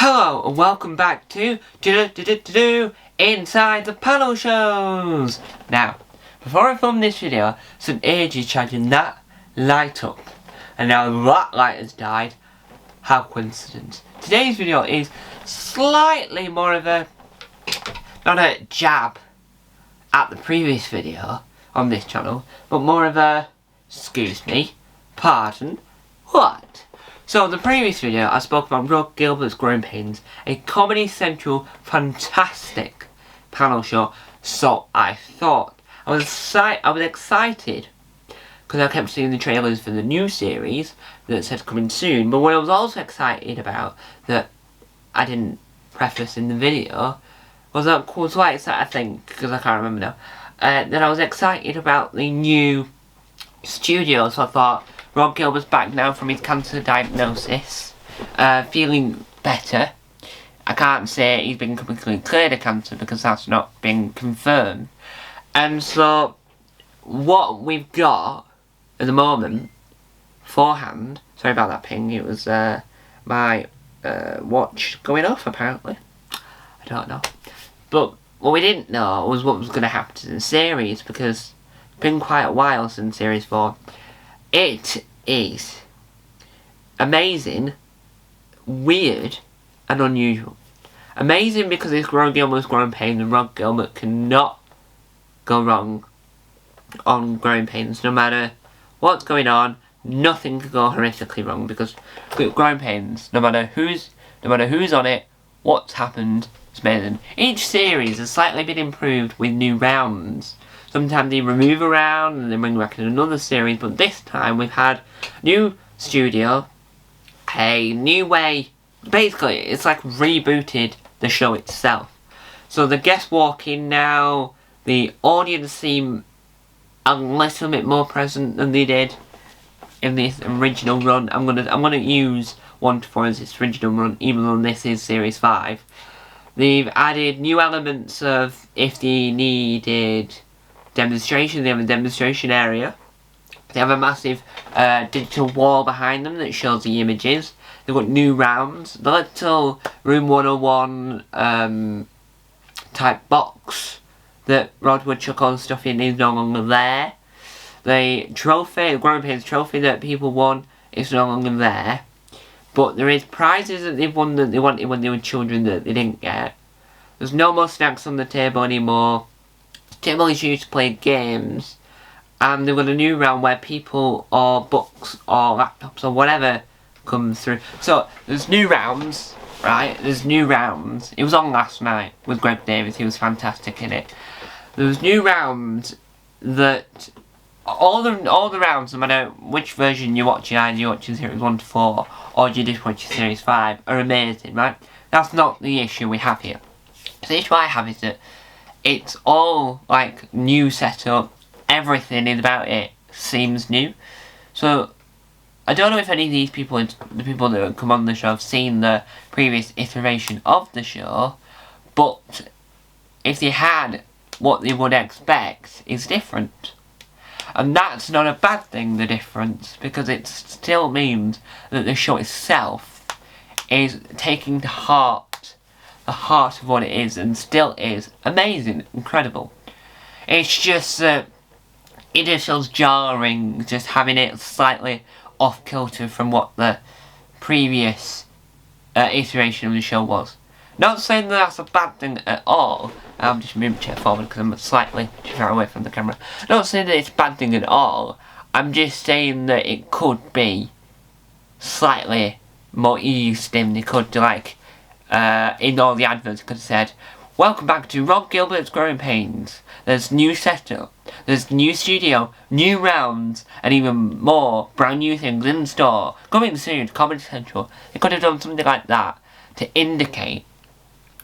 Hello and welcome back to Inside the Panel Shows. Now, before I filmed this video, some ages charging that light up, and now that light has died. How coincidence. Today's video is slightly more of a, not a jab at the previous video on this channel, but more of a, excuse me, pardon, what? So in the previous video I spoke about Rhod, Gilbert's Growing Pains, a Comedy Central fantastic panel show. So I thought, I was excited because I kept seeing the trailers for the new series that said coming soon, but what I was also excited about that I didn't preface in the video was that I think, because I can't remember now, that I was excited about the new studio. So I thought, Rhod Gilbert's back now from his cancer diagnosis, feeling better. I can't say he's been completely cleared of cancer because that's not been confirmed. And so, what we've got at the moment, beforehand, sorry about that ping, it was my watch going off apparently. I don't know. But what we didn't know was what was going to happen to the series, because it's been quite a while since Series 4. It is amazing, weird, and unusual. Amazing because it's Rhod Gilbert's Growing Pains, and Rhod Gilbert cannot go wrong on Growing Pains. No matter what's going on, nothing could go horrifically wrong, because with Growing Pains, no matter who's on it, what's happened, it's amazing. Each series has slightly been improved with new rounds. Sometimes they remove a round and then bring back in another series, but this time we've had new studio, a new way. Basically, it's like rebooted the show itself. So the guests walk in now, the audience seem a little bit more present than they did in this original run. I'm gonna use 1 to 4 as its original run, even though this is Series 5. They've added new elements of, if they needed demonstration, they have a demonstration area. They have a massive digital wall behind them that shows the images. They've got new rounds. The little Room 101 type box that Rhod would chuck all the stuff in is no longer there. The trophy, the Growing Pains trophy that people won, is no longer there. But there is prizes that they've won that they wanted when they were children that they didn't get. There's no more snacks on the table anymore. The table is used to play games. And they've got a new round where people or books or laptops or whatever comes through. So there's new rounds, right? There's new rounds. It was on last night with Greg Davis. He was fantastic in it. There's new rounds that all the rounds, no matter which version you're watching, either you're watching Series 1 to 4 or you just watch Series 5, are amazing, right? That's not the issue we have here. The issue I have is that it's all like new setup. Everything is about it seems new. So I don't know if any of these people, the people that have come on the show, have seen the previous iteration of the show, but if they had, what they would expect is different. And that's not a bad thing, the difference, because it still means that the show itself is taking to heart the heart of what it is, and still is amazing, incredible. It's just that it just feels jarring, just having it slightly off kilter from what the previous iteration of the show was. Not saying that that's a bad thing at all. I'm just moving the chair forward because I'm slightly too far away from the camera. Not saying that it's a bad thing at all. I'm just saying that it could be slightly more eased in. They could, like, in all the adverts, could have said, "Welcome back to Rhod Gilbert's Growing Pains. There's new setup, there's new studio, new rounds, and even more brand new things in store. Coming soon to Comedy Central." They could have done something like that to indicate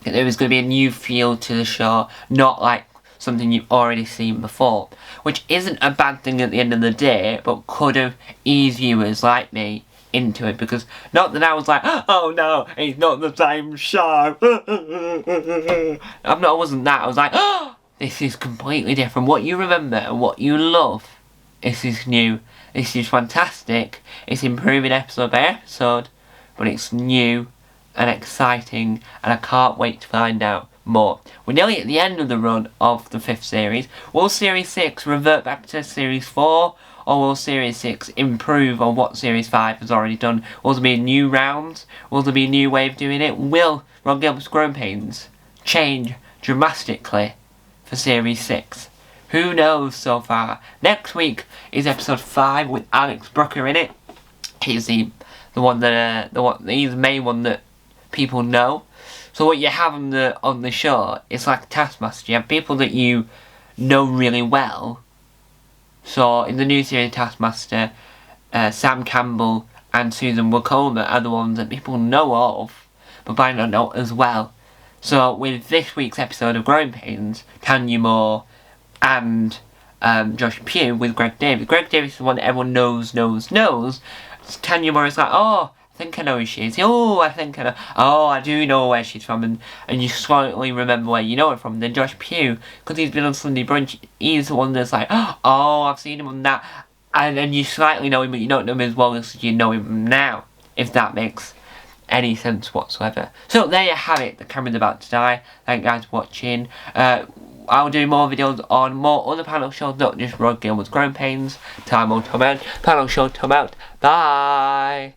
that there was going to be a new feel to the show, not like something you've already seen before. Which isn't a bad thing at the end of the day, but could have eased viewers like me into it, because not that I was like, oh no, it's not the same show. I wasn't that. I was like, oh, this is completely different. What you remember and what you love, this is new. This is fantastic. It's improving episode by episode, but it's new and exciting, and I can't wait to find out more. We're nearly at the end of the run of the 5th series. Will Series 6 revert back to Series 4, or will Series 6 improve on what Series 5 has already done? Will there be a new round? Will there be a new way of doing it? Will Rhod Gilbert's Growing Pains change dramatically for Series 6? Who knows so far? Next week is episode 5 with Alex Brooker in it. He's the one that he's the main one that people know. So what you have on the show is like a Taskmaster. You have people that you know really well. So in the new series Taskmaster, Sam Campbell and Susan Wacoma are the ones that people know of, but might not know as well. So with this week's episode of Growing Pains, Tanya Moore and Josh Pugh with Greg Davis. Greg Davis is the one that everyone knows. Tanya Moore is like, oh, I think I know who she is. Oh, I think I know. Oh, I do know where she's from. And you slightly remember where you know her from. Then Josh Pugh, because he's been on Sunday Brunch, he's the one that's like, oh, I've seen him on that. And then you slightly know him, but you don't know him as well as you know him now, if that makes any sense whatsoever. So there you have it. The camera's about to die. Thank you guys for watching. I'll do more videos on more other panel shows, not just Rhod Gilbert's Growing Pains. Time will come out. Panel show come out. Bye.